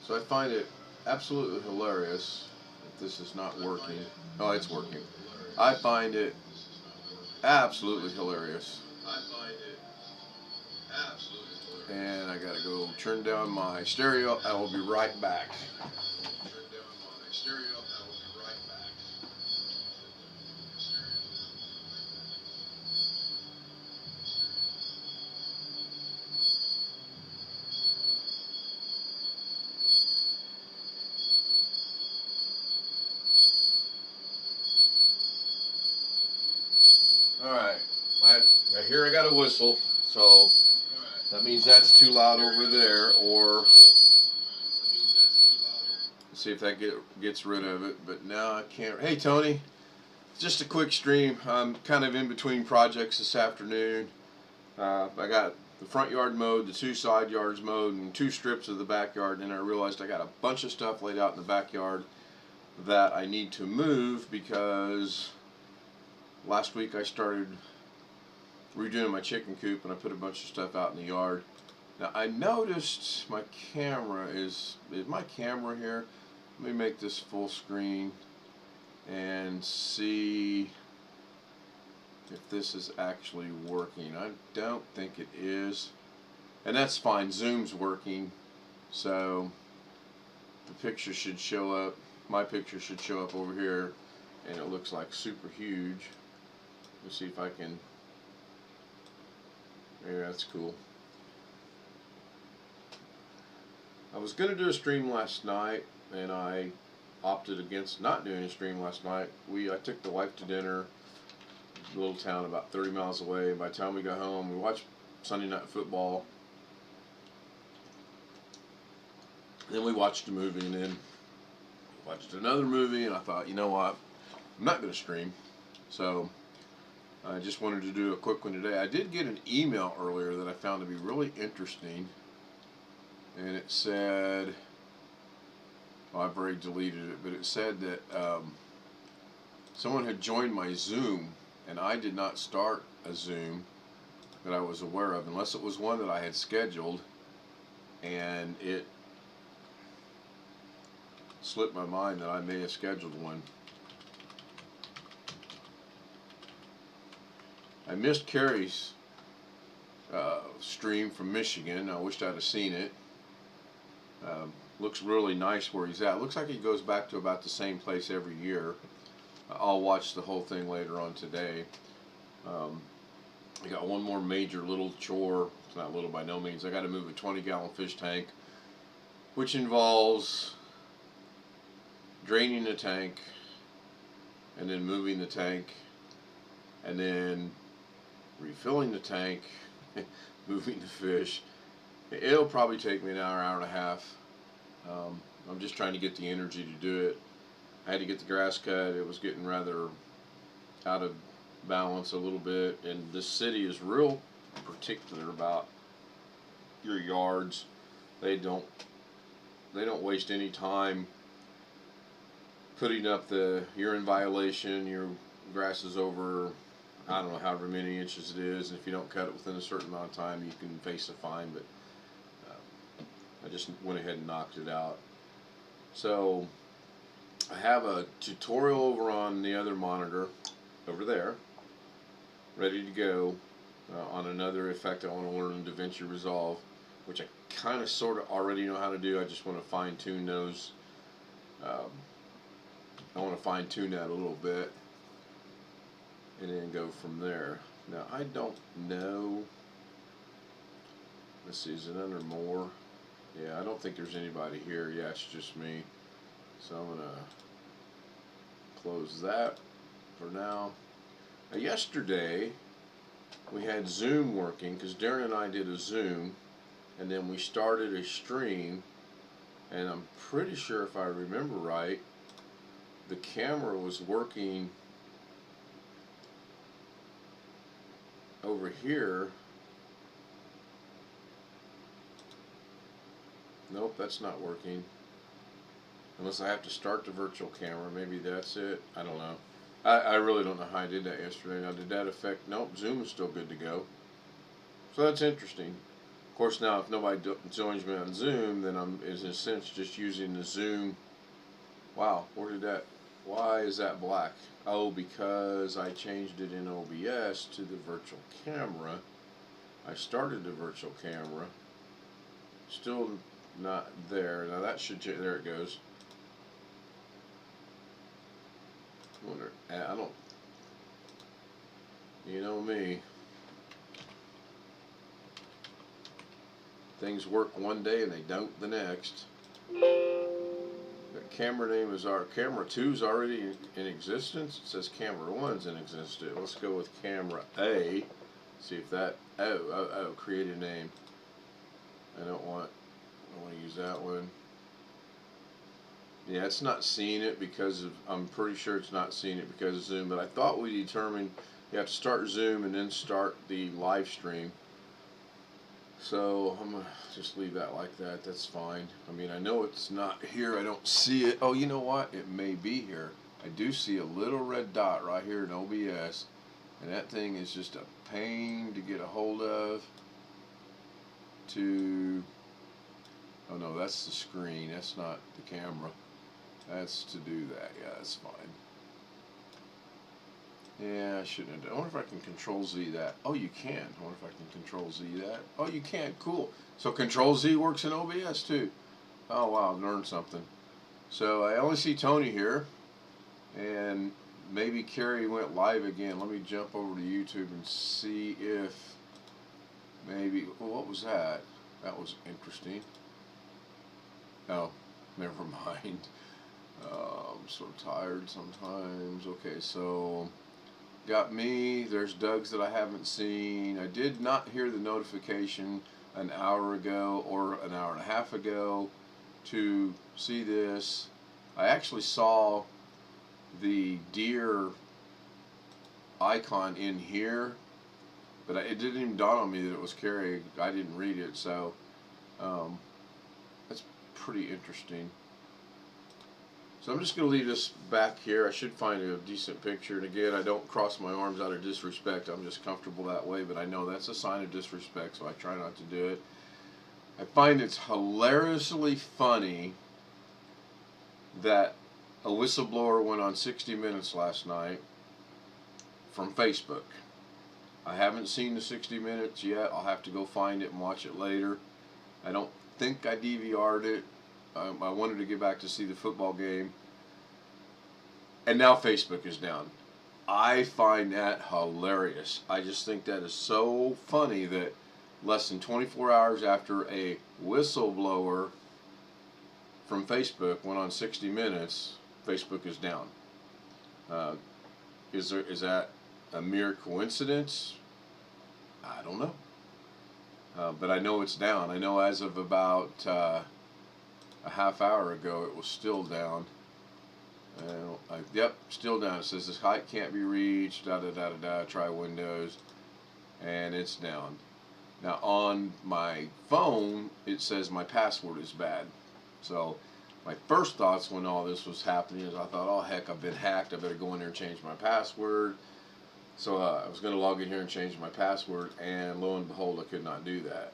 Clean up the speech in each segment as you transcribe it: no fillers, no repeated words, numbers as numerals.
So I find it absolutely hilarious that this is not working. Oh, it's working. I find it absolutely hilarious. And I gotta go turn down my stereo. I will be right back. Alright, I hear I got a whistle, so that means that's too loud over there, or see if that gets rid of it. But now I can't. Hey Tony, just a quick stream. I'm kind of in between projects this afternoon. I got the front yard mowed, the two side yards mowed, and two strips of the backyard. And then I realized I got a bunch of stuff laid out in the backyard that I need to move because last week I started redoing my chicken coop and I put a bunch of stuff out in the yard. Now I noticed my camera is my camera here. Let me make this full screen and see if this is actually working. I don't think it is, and that's fine. Zoom's working, so the picture should show up. My picture should show up over here, and it looks like super huge. Let's see if I can. Yeah, that's cool. I was going to do a stream last night, and I opted against not doing a stream last night. I took the wife to dinner, a little town about 30 miles away. By the time we got home, we watched Sunday Night Football. Then we watched a movie, and then watched another movie, and I thought, you know what, I'm not going to stream. So I just wanted to do a quick one today. I did get an email earlier that I found to be really interesting. And it said, well, I've already deleted it, but it said that someone had joined my Zoom, and I did not start a Zoom that I was aware of, unless it was one that I had scheduled, and it slipped my mind that I may have scheduled one. I missed Carrie's stream from Michigan. I wished I'd have seen it. Looks really nice where he's at. Looks like he goes back to about the same place every year. I'll watch the whole thing later on today. I got one more major little chore. It's not little by no means. I got to move a 20-gallon fish tank, which involves draining the tank and then moving the tank and then refilling the tank, moving the fish. It'll probably take me an hour, hour and a half. I'm just trying to get the energy to do it. I had to get the grass cut. It was getting rather out of balance a little bit, and this city is real particular about your yards. They don't waste any time putting up you're in violation, your grass is over, I don't know, however many inches it is, and if you don't cut it within a certain amount of time, you can face a fine. But I just went ahead and knocked it out. So I have a tutorial over on the other monitor over there, ready to go on another effect I want to learn in Davinci Resolve, which I kind of sort of already know how to do. I just want to fine tune those. I want to fine tune that a little bit and then go from there. Now I don't know. Let's see, is it under more? Yeah, I don't think there's anybody here. Yeah, it's just me. So I'm going to close that for now. Now yesterday we had Zoom working because Darren and I did a Zoom, and then we started a stream, and I'm pretty sure if I remember right, the camera was working over here. Nope, that's not working. Unless I have to start the virtual camera. Maybe that's it. I don't know. I really don't know how I did that yesterday. Now, did that affect? Nope, Zoom is still good to go. So that's interesting. Of course, now if nobody joins me on Zoom, then I'm, in a sense, just using the Zoom. Wow, where did that? Why is that black? Oh, because I changed it in OBS to the virtual camera. I started the virtual camera. Still not there. Now that should, there it goes. I wonder, I don't, you know me. Things work one day and they don't the next. The camera name is our camera 2 is already in existence. It says camera 1's in existence. Let's go with camera A. See if that, create a name. I want to use that one. Yeah, it's not seeing it because of, I'm pretty sure it's not seeing it because of Zoom, but I thought we determined you have to start Zoom and then start the live stream. So I'm going to just leave that like that. That's fine. I mean, I know it's not here. I don't see it. Oh, you know what? It may be here. I do see a little red dot right here in OBS. And that thing is just a pain to get a hold of. Oh no, that's the screen. That's not the camera. That's to do that. Yeah, that's fine. Yeah, I shouldn't have done. I wonder if I can Control Z that. Oh, you can. I wonder if I can Control Z that. Oh, you can. Cool. So Control Z works in OBS too. Oh wow, I've learned something. So I only see Tony here, and maybe Carrie went live again. Let me jump over to YouTube and see if maybe. Well, what was that? That was interesting. Oh, never mind. I'm so tired sometimes. Okay, so got me. There's Doug's that I haven't seen. I did not hear the notification an hour ago or an hour and a half ago to see this. I actually saw the deer icon in here, but it didn't even dawn on me that it was Carrie. I didn't read it, so that's pretty interesting. So I'm just going to leave this back here. I should find a decent picture. And again, I don't cross my arms out of disrespect. I'm just comfortable that way, but I know that's a sign of disrespect, so I try not to do it. I find it's hilariously funny that a whistleblower went on 60 Minutes last night from Facebook. I haven't seen the 60 Minutes yet. I'll have to go find it and watch it later. I don't think I DVR'd it. I wanted to get back to see the football game. And now Facebook is down. I find that hilarious. I just think that is so funny that less than 24 hours after a whistleblower from Facebook went on 60 Minutes, Facebook is down. Is that a mere coincidence? I don't know. But I know it's down. I know as of about a half hour ago it was still down. Yep, still down. It says this height can't be reached, try Windows, and it's down. Now on my phone it says my password is bad. So my first thoughts when all this was happening is I thought, oh heck, I've been hacked, I better go in there and change my password. So I was going to log in here and change my password, and lo and behold I could not do that.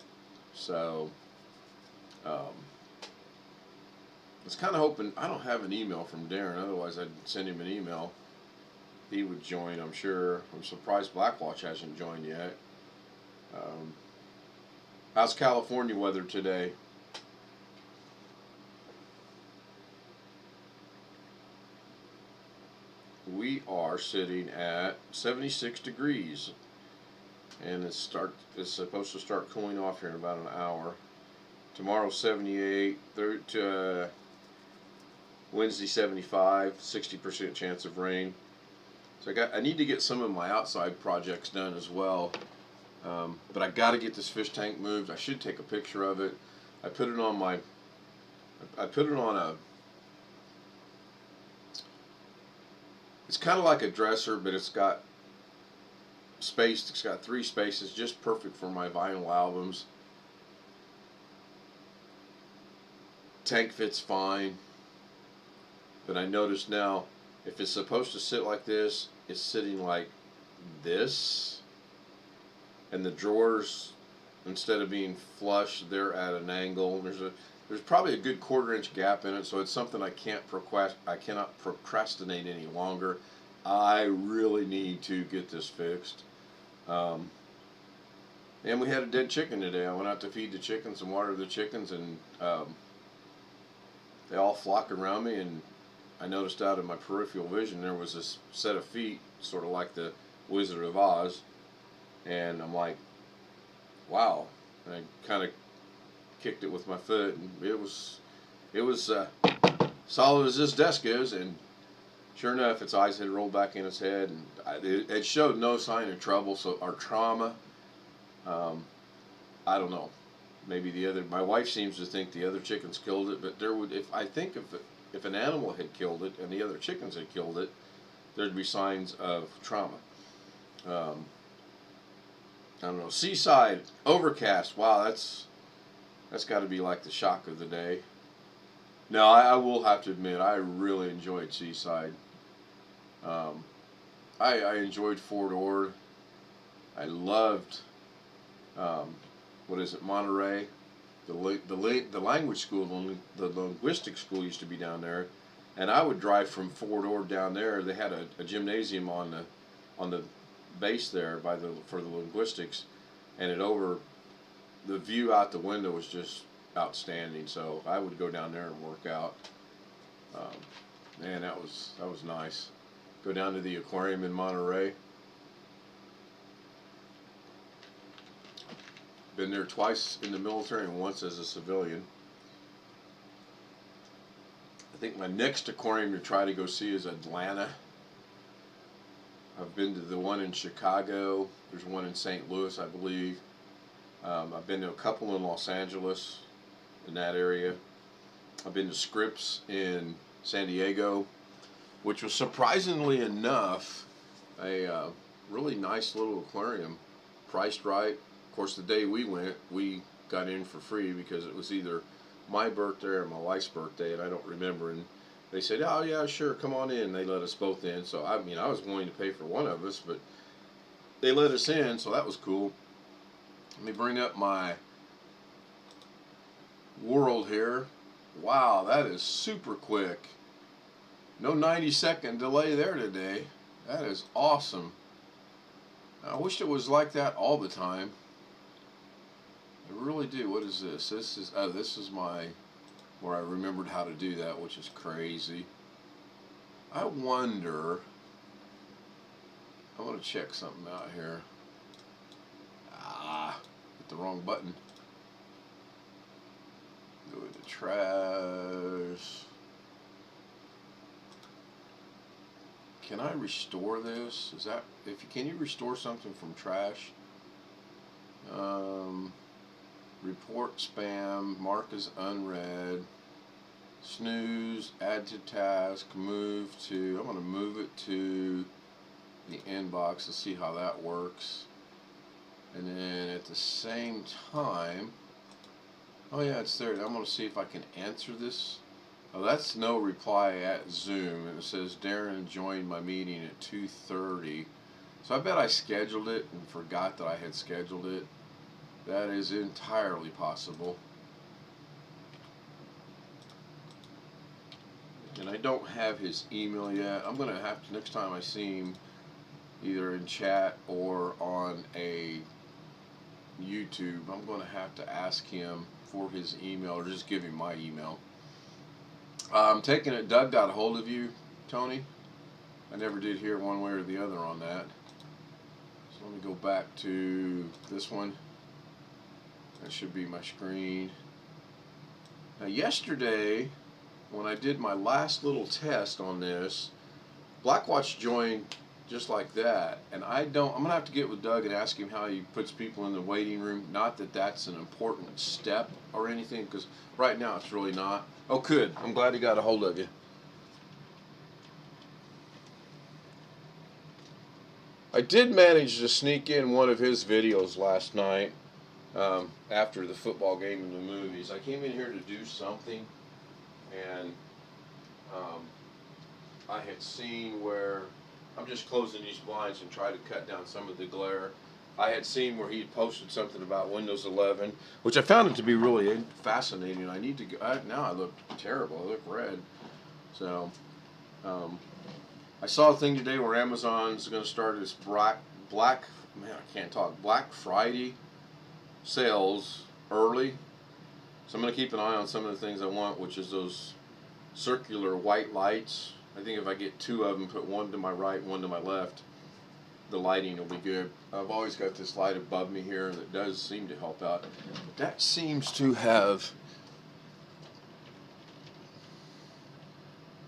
So I was kind of hoping, I don't have an email from Darren, otherwise I'd send him an email. He would join, I'm sure. I'm surprised Blackwatch hasn't joined yet. How's California weather today? We are sitting at 76 degrees, and it's supposed to start cooling off here in about an hour. Tomorrow 78, Wednesday 75, 60% chance of rain. So I need to get some of my outside projects done as well. But I got to get this fish tank moved. I should take a picture of it. I put it on a, it's kind of like a dresser, but it's got space. It's got 3 spaces, just perfect for my vinyl albums. Tank fits fine. But I notice now, if it's supposed to sit like this, it's sitting like this. And the drawers instead of being flush, they're at an angle. There's probably a good 1/4 inch gap in it, so it's something I cannot procrastinate any longer. I really need to get this fixed. And we had a dead chicken today. I went out to feed the chickens and water the chickens, and they all flocked around me, and I noticed out of my peripheral vision there was this set of feet, sort of like the Wizard of Oz, and I'm like, wow. And I kind of kicked it with my foot, and it was solid as this desk is, and sure enough, its eyes had rolled back in its head, and it showed no sign of trouble, or trauma. I don't know. Maybe my wife seems to think the other chickens killed it, but if an animal had killed it and the other chickens had killed it, there'd be signs of trauma. I don't know. Seaside, overcast. Wow, that's got to be like the shock of the day. No, I will have to admit, I really enjoyed Seaside. I enjoyed Fort Ord. I loved, Monterey. The language school, the linguistic school used to be down there, and I would drive from Fort Ord down there. They had a gymnasium on the base there for the linguistics, and the view out the window was just outstanding. So I would go down there and work out. Man, that was nice. Go down to the aquarium in Monterey. Been there twice in the military and once as a civilian. I think my next aquarium to try to go see is Atlanta. I've been to the one in Chicago. There's one in St. Louis, I believe. I've been to a couple in Los Angeles, in that area. I've been to Scripps in San Diego, which was surprisingly enough a really nice little aquarium, priced right. Of course, the day we went, we got in for free because it was either my birthday or my wife's birthday, and I don't remember. And they said, "Oh yeah, sure, come on in." They let us both in. So I was willing to pay for one of us, but they let us in, so that was cool. Let me bring up my world here. Wow, that is super quick. No 90-second delay there today. That is awesome. I wish it was like that all the time. I really do. What is this? This is where I remembered how to do that, which is crazy. I wonder. I want to check something out here. Hit the wrong button. Go to trash. Can I restore this? Can you restore something from trash? Report spam, mark as unread, snooze, add to task, I'm going to move it to the inbox to see how that works. And then at the same time, oh yeah, it's there. I'm going to see if I can answer this. Oh, that's no reply at Zoom, and it says Darren joined my meeting at 2:30. So I bet I scheduled it and forgot that I had scheduled it. That is entirely possible. And I don't have his email yet. I'm going to have to, next time I see him, either in chat or on a YouTube, I'm going to have to ask him for his email or just give him my email. I'm taking it. Doug got a hold of you, Tony. I never did hear one way or the other on that. So let me go back to this one. That should be my screen. Now yesterday, when I did my last little test on this, Blackwatch joined just like that. And I'm going to have to get with Doug and ask him how he puts people in the waiting room. Not that that's an important step or anything, because right now it's really not. Oh, good. I'm glad he got a hold of you. I did manage to sneak in one of his videos last night after the football game and the movies. I came in here to do something, and I had seen where I'm just closing these blinds and try to cut down some of the glare. I had seen where he posted something about Windows 11, which I found it to be really fascinating. I need to go, now I look terrible. I look red. So, I saw a thing today where Amazon's going to start this Black Friday sales early. So I'm going to keep an eye on some of the things I want, which is those circular white lights. I think if I get 2 of them, put one to my right, one to my left, the lighting will be good. I've always got this light above me here that does seem to help out. But that seems to have,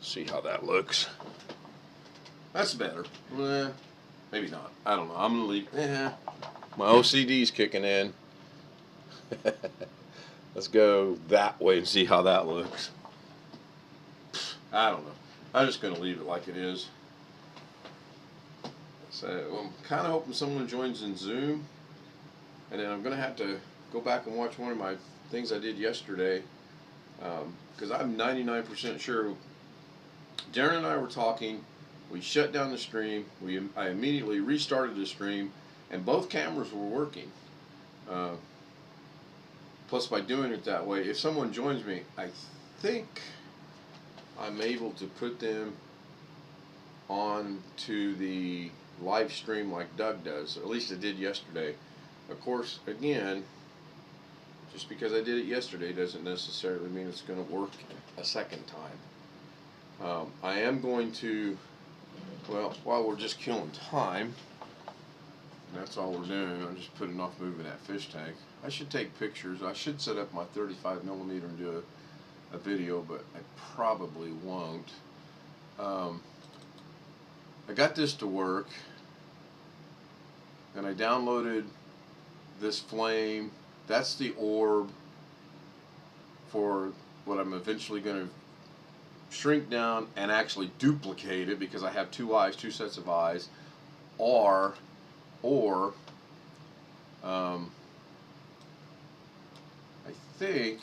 see how that looks. That's better. Maybe not. I don't know. I'm going to leave. My OCD's kicking in. Let's go that way and see how that looks. I don't know. I'm just going to leave it like it is. So I'm kind of hoping someone joins in Zoom. And then I'm going to have to go back and watch one of my things I did yesterday. Because I'm 99% sure Darren and I were talking. We shut down the stream. I immediately restarted the stream. And both cameras were working. Plus, by doing it that way, if someone joins me, I think I'm able to put them on to the live stream like Doug does. Or at least I did yesterday. Of course, again, just because I did it yesterday doesn't necessarily mean it's going to work a second time. I am going to, well, while we're just killing time, and that's all we're doing, I'm just putting off moving that fish tank. I should take pictures. I should set up my 35mm and do a video, but I probably won't. I got this to work, and I downloaded this flame. That's the orb for what I'm eventually going to shrink down and actually duplicate it, because I have 2 eyes, 2 sets of eyes, or I think,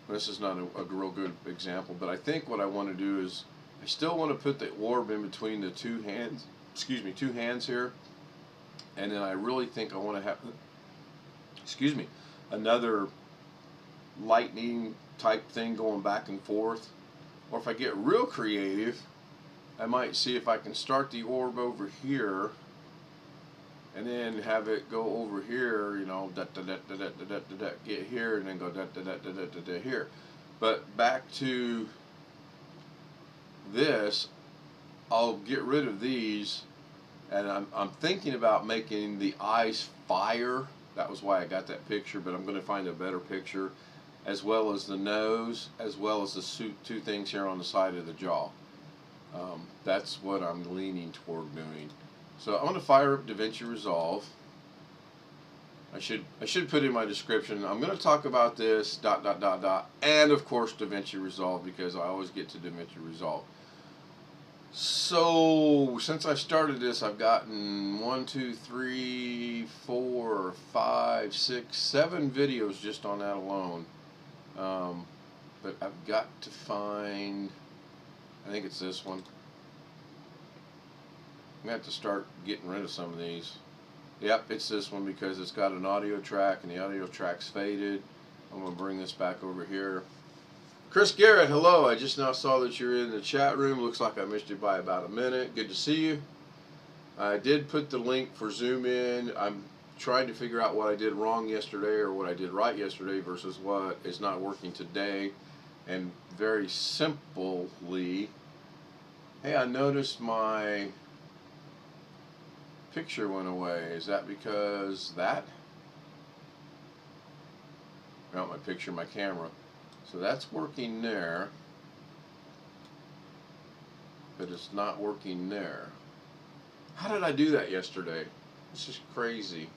this is not a real good example, but I think what I want to do is, I still want to put the orb in between the 2 hands, 2 hands here, and then I really think I want to have, another lightning type thing going back and forth. Or if I get real creative, I might see if I can start the orb over here and then have it go over here, you know, get here, and then go here. But back to this, I'll get rid of these, and I'm thinking about making the eyes fire. That was why I got that picture, but I'm going to find a better picture, as well as the nose, as well as the 2 things here on the side of the jaw. That's what I'm leaning toward doing. So I'm going to fire up Davinci Resolve. I should put in my description, I'm going to talk about this, ... and of course Davinci Resolve, because I always get to Davinci Resolve. So since I started this, I've gotten 1, 2, 3, 4, 5, 6, 7 videos just on that alone. But I've got to find, I think it's this one. I'm going to have to start getting rid of some of these. Yep, it's this one, because it's got an audio track and the audio track's faded. I'm going to bring this back over here. Chris Garrett, hello. I just now saw that you're in the chat room. Looks like I missed you by about a minute. Good to see you. I did put the link for Zoom in. I'm trying to figure out what I did wrong yesterday or what I did right yesterday versus what is not working today. And very simply, hey, I noticed my picture went away. Is that because that? Not my picture, my camera. So that's working there, but it's not working there. How did I do that yesterday? This is crazy.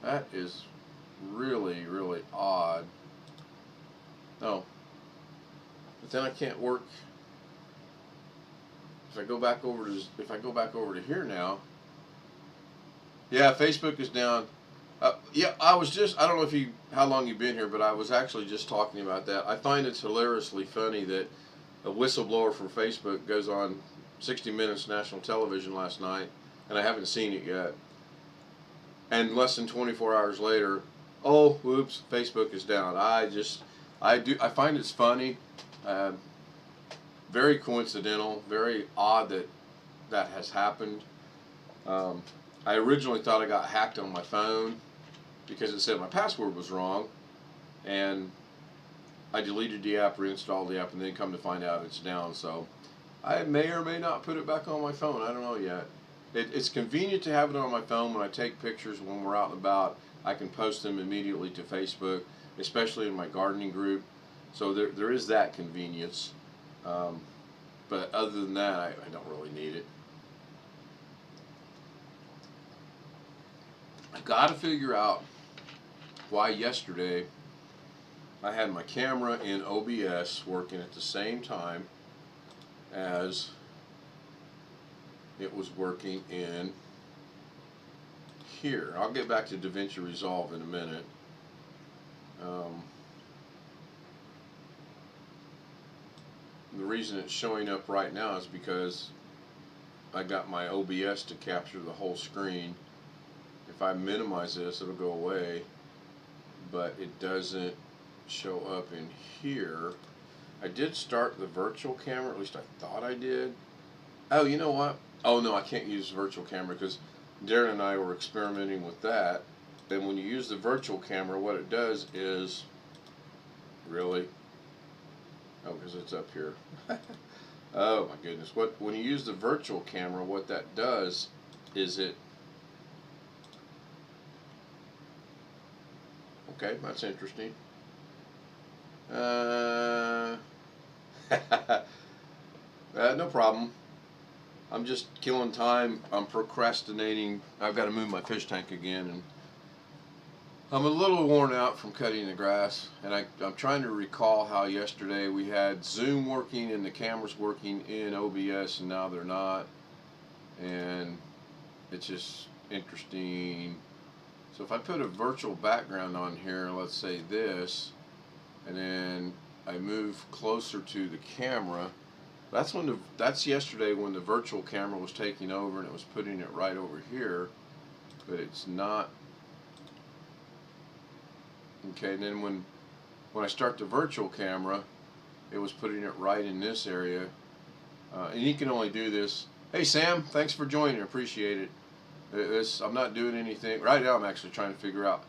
That is really, really odd. No. But then I can't work. If I go back over to here now. Yeah, Facebook is down. Yeah, I don't know how long you've been here, but I was actually just talking about that. I find it's hilariously funny that a whistleblower from Facebook goes on 60 Minutes national television last night, and I haven't seen it yet. And less than 24 hours later, oh, whoops, Facebook is down. I find it's funny, very coincidental, very odd that that has happened. I originally thought I got hacked on my phone because it said my password was wrong, and I deleted the app, reinstalled the app, and then come to find out it's down. So I may or may not put it back on my phone. I don't know yet. It's convenient to have it on my phone when I take pictures when we're out and about. I can post them immediately to Facebook, especially in my gardening group. So there is that convenience. But other than that, I don't really need it. I've got to figure out why yesterday I had my camera in OBS working at the same time as it was working in here. I'll get back to Davinci Resolve in a minute. The reason it's showing up right now is because I got my OBS to capture the whole screen. If I minimize this, it'll go away, but it doesn't show up in here. I did start the virtual camera, at least I thought I did. Oh, you know what? Oh no, I can't use virtual camera because Darren and I were experimenting with that. And when you use the virtual camera, what it does is, really? Oh, because it's up here. Oh my goodness. When you use the virtual camera, what that does is it... Okay, that's interesting. No problem. I'm just killing time. I'm procrastinating. I've got to move my fish tank again, and I'm a little worn out from cutting the grass. And I'm trying to recall how yesterday we had Zoom working and the cameras working in OBS, and now they're not. And it's just interesting. So if I put a virtual background on here, let's say this, and then I move closer to the camera. That's yesterday when the virtual camera was taking over and it was putting it right over here, but it's not. Okay, and then when I start the virtual camera, it was putting it right in this area, and you can only do this. Hey Sam, thanks for joining. I appreciate it. I'm not doing anything right now. I'm actually trying to figure out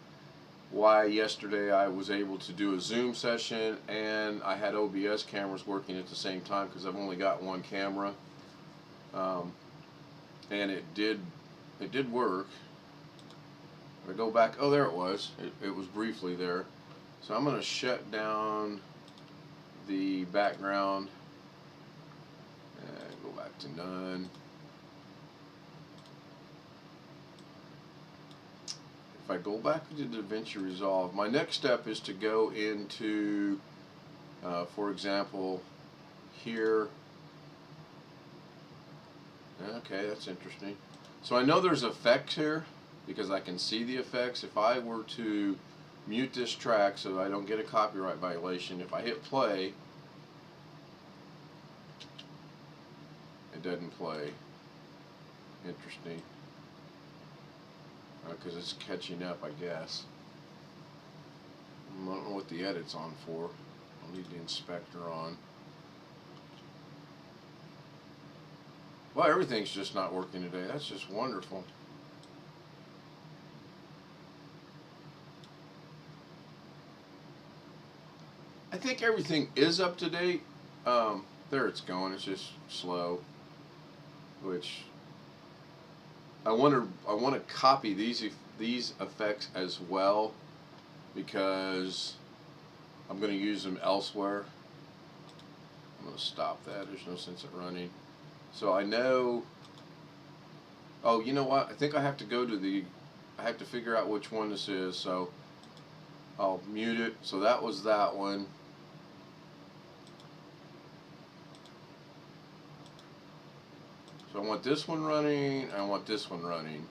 why yesterday I was able to do a Zoom session and I had OBS cameras working at the same time because I've only got one camera, and it did work. If I go back, oh there it was. It was briefly there. So I'm going to shut down the background and go back to none. If I go back to Davinci Resolve, my next step is to go into, for example, here. Okay, that's interesting. So I know there's effects here because I can see the effects. If I were to mute this track so that I don't get a copyright violation, if I hit play, it doesn't play. Interesting. Because it's catching up, I guess. I don't know what the edit's on for. I'll need the inspector on. Well, everything's just not working today. That's just wonderful. I think everything is up to date. There it's going. It's just slow, which I want to copy these effects as well because I'm going to use them elsewhere. I'm going to stop that. There's no sense in running. So I know. Oh, you know what? I think I have to go to the. I have to figure out which one this is. So I'll mute it. So that was that one. So I want this one running, I want this one running.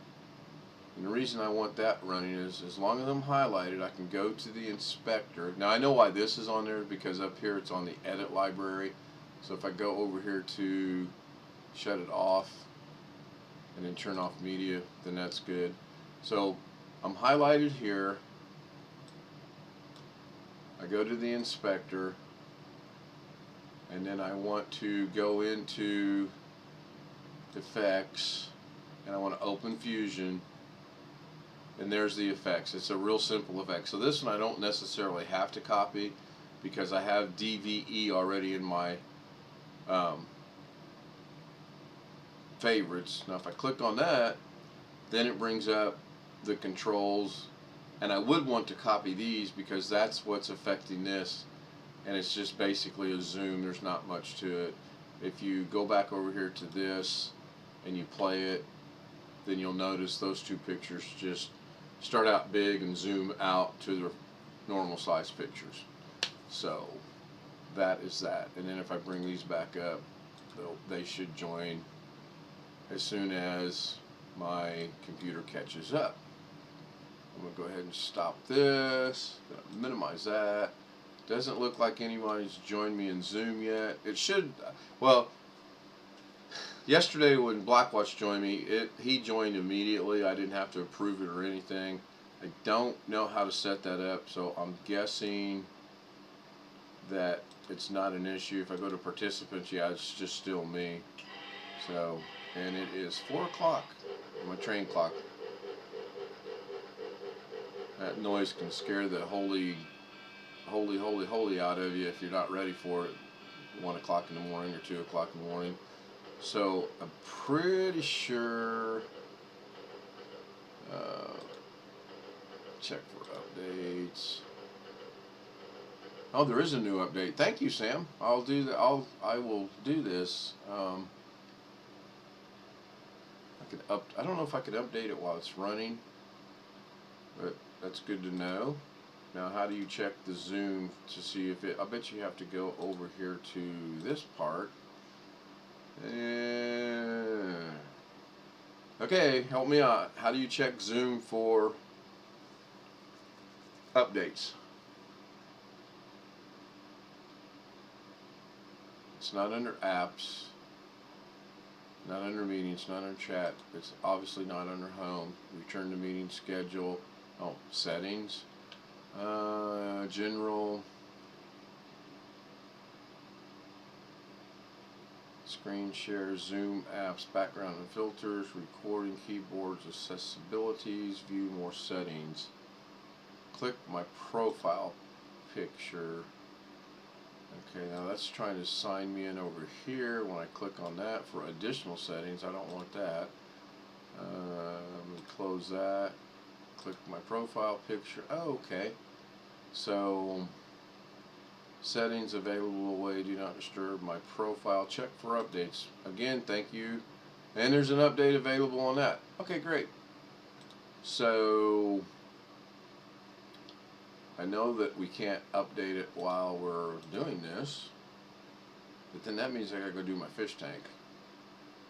And the reason I want that running is as long as I'm highlighted, I can go to the inspector. Now I know why this is on there because up here it's on the edit library. So if I go over here to shut it off and then turn off media, then that's good. So I'm highlighted here. I go to the inspector, and then I want to go into effects, and I want to open Fusion, and there's the effects. It's a real simple effect. So this one I don't necessarily have to copy because I have DVE already in my favorites. Now if I click on that, then it brings up the controls, and I would want to copy these because that's what's affecting this, and it's just basically a zoom. There's not much to it. If you go back over here to this and you play it, then you'll notice those two pictures just start out big and zoom out to their normal size pictures. So that is that. And then if I bring these back up, they should join as soon as my computer catches up. I'm going to go ahead and stop this, minimize that. Doesn't look like anybody's joined me in Zoom yet. It should. Well, yesterday when Blackwatch joined me, he joined immediately. I didn't have to approve it or anything. I don't know how to set that up, so I'm guessing that it's not an issue. If I go to participants, yeah, it's just still me. So, and it is 4 o'clock on my train clock. That noise can scare the holy out of you if you're not ready for it. 1 o'clock in the morning or 2 o'clock in the morning. So I'm pretty sure. Check for updates. Oh, there is a new update. Thank you, Sam. I'll do that. I will do this. I don't know if I could update it while it's running, but that's good to know. Now, how do you check the zoom to see if it? I bet you have to go over here to this part. Okay, help me out. How do you check zoom for updates? It's not under apps, not under meetings, not under chat. It's obviously not under home. Return to meeting schedule. Oh, settings. General. Screen share, Zoom apps, background and filters, recording, keyboards, accessibilities, view more settings. Click my profile picture. Okay, now that's trying to sign me in over here. When I click on that for additional settings, I don't want that. Let me close that. Click my profile picture. Oh, okay. So, settings available away, do not disturb my profile. Check for updates. Again, thank you. And there's an update available on that. Okay, great. So, I know that we can't update it while we're doing this, but then that means I gotta go do my fish tank.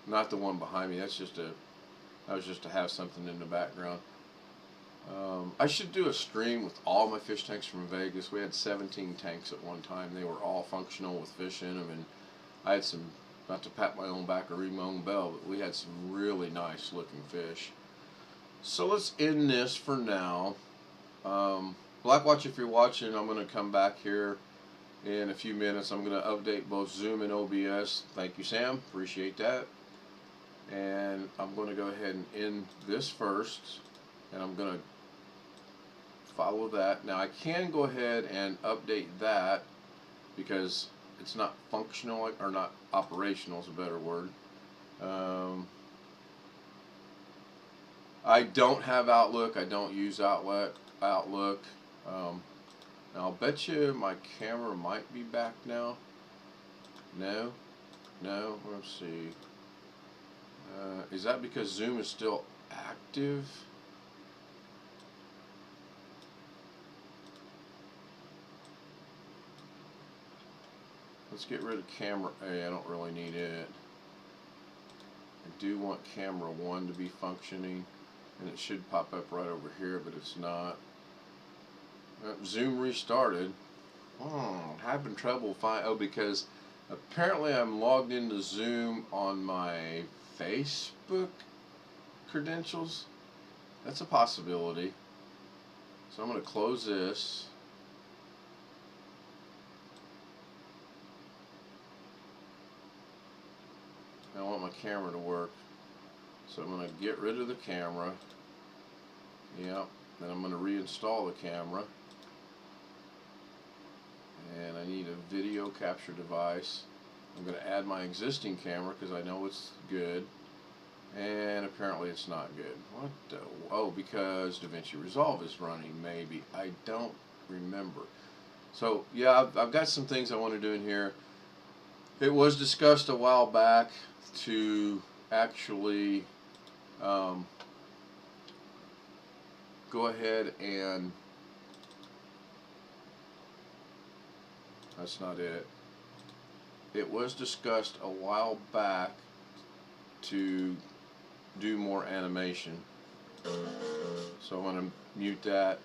Not the one behind me. That was just to have something in the background. I should do a stream with all my fish tanks from Vegas. We had 17 tanks at one time. They were all functional with fish in them, and I had some, not to pat my own back or ring my own bell, but we had some really nice looking fish. So let's end this for now. Blackwatch, if you're watching, I'm going to come back here in a few minutes. I'm going to update both Zoom and OBS. Thank you, Sam. Appreciate that. And I'm going to go ahead and end this first, and I'm going to follow that. Now I can go ahead and update that because it's not functional, or not operational is a better word. I don't have Outlook. I don't use Outlook. Now I'll bet you my camera might be back now. No. Let's see. Is that because Zoom is still active? Let's get rid of camera A. I don't really need it. I do want camera 1 to be functioning, and it should pop up right over here, but it's not. Zoom restarted. Having trouble finding. Oh, because Apparently I'm logged into Zoom on my Facebook credentials. That's a possibility. So I'm going to close this. I want my camera to work. So I'm going to get rid of the camera. Yep. Then I'm going to reinstall the camera. And I need a video capture device. I'm going to add my existing camera because I know it's good. And apparently it's not good. What the? Oh, because Davinci Resolve is running, maybe. I don't remember. So, yeah, I've got some things I want to do in here. It was discussed a while back to actually go ahead and... That's not it. It was discussed a while back to do more animation. So I'm going to mute that.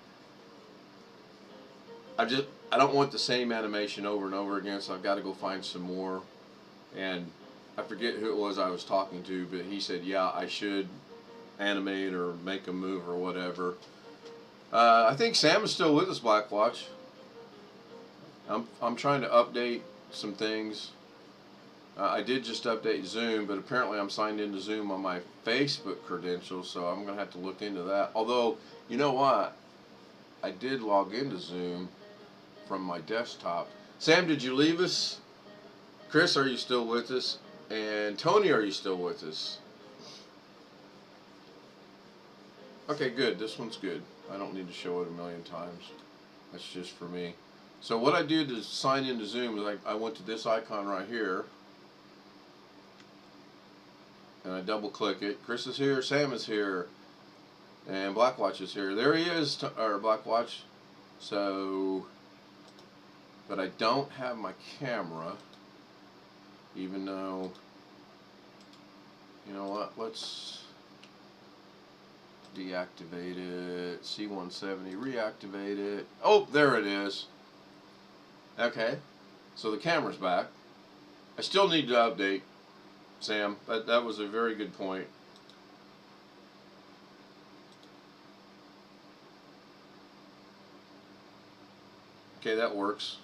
I don't want the same animation over and over again, so I've got to go find some more. And I forget who it was I was talking to, but he said, yeah, I should animate or make a move or whatever. I think Sam is still with us, Blackwatch. I'm trying to update some things. I did just update Zoom, but apparently I'm signed into Zoom on my Facebook credentials, so I'm going to have to look into that. Although, you know what? I did log into Zoom from my desktop. Sam, did you leave us? Chris, are you still with us? And Tony, are you still with us? Okay, good. This one's good. I don't need to show it a million times. That's just for me. So what I did to sign into Zoom is I went to this icon right here. And I double click it. Chris is here, Sam is here, and Blackwatch is here. There he is, or Blackwatch. So, but I don't have my camera, even though, you know what, let's deactivate it, C170, reactivate it. Oh, there it is. Okay, so the camera's back. I still need to update. Sam, that was a very good point. Okay, that works.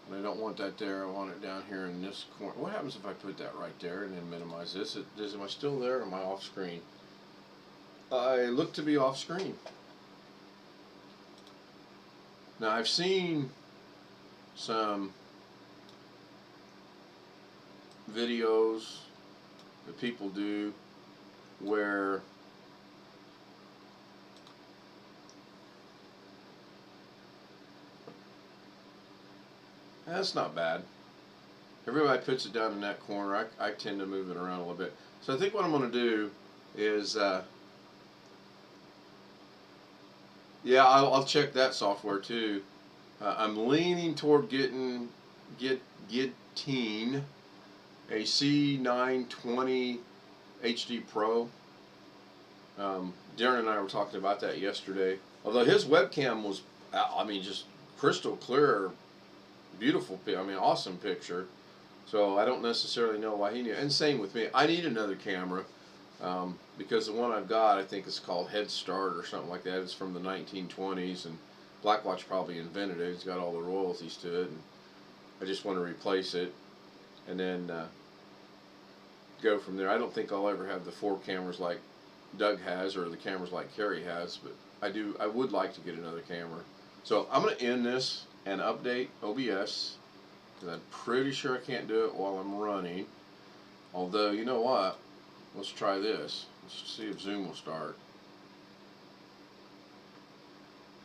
But I don't want that there. I want it down here in this corner. What happens if I put that right there and then minimize this? Am I still there or am I off screen? I look to be off screen. Now I've seen some videos that people do where that's not bad. Everybody puts it down in that corner. I tend to move it around a little bit. So I think what I'm going to do is yeah, I'll check that software too. I'm leaning toward getting a C920 HD Pro. Darren and I were talking about that yesterday. Although his webcam was, I mean, just crystal clear, beautiful, I mean, awesome picture. So I don't necessarily know why he needed, and same with me. I need another camera because the one I've got, I think it's called Head Start or something like that. It's from the 1920s, and Blackwatch probably invented it. He's got all the royalties to it, and I just want to replace it. And then go from there. I don't think I'll ever have the 4 cameras like Doug has or the cameras like Carrie has, but I would like to get another camera. So I'm going to end this and update OBS because I'm pretty sure I can't do it while I'm running. Although, you know what? Let's try this. Let's see if Zoom will start.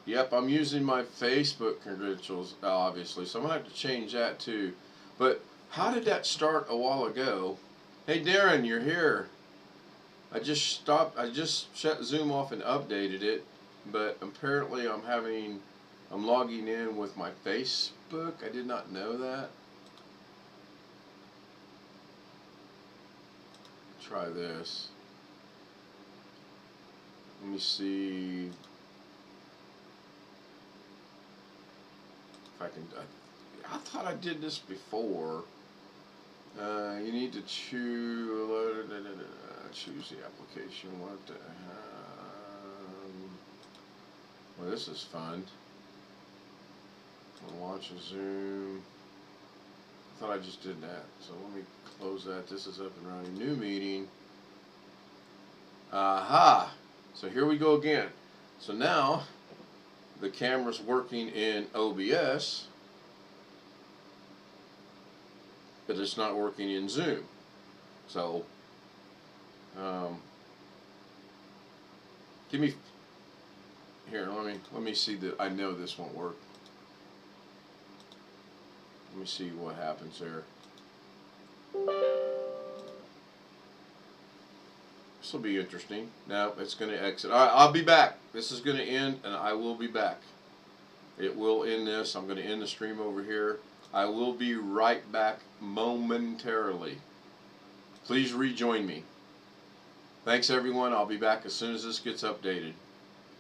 Yep, I'm using my Facebook credentials, obviously, so I'm going to have to change that too. But how did that start a while ago? Hey Darren, you're here. I just shut Zoom off and updated it, but apparently I'm logging in with my Facebook. I did not know that. Try this. Let me see if I can. I thought I did this before. You need to choose the application. What the well, this is fun. I'll launch a Zoom. I thought I just did that. So let me close that. This is up and running. New meeting. Aha! So here we go again. So now the camera's working in OBS, but it's not working in Zoom. So give me here. Let me see that. I know this won't work. Let me see what happens there. This will be interesting. Now it's going to exit. I'll be back. This is going to end, and I will be back. It will end this. I'm going to end the stream over here. I will be right back momentarily. Please rejoin me. Thanks, everyone. I'll be back as soon as this gets updated.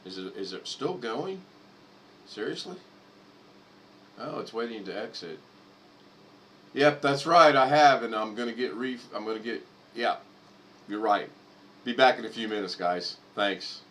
Is it still going? Seriously? Oh, it's waiting to exit. Yep, that's right. I have, and I'm going to get yeah. You're right. Be back in a few minutes, guys. Thanks.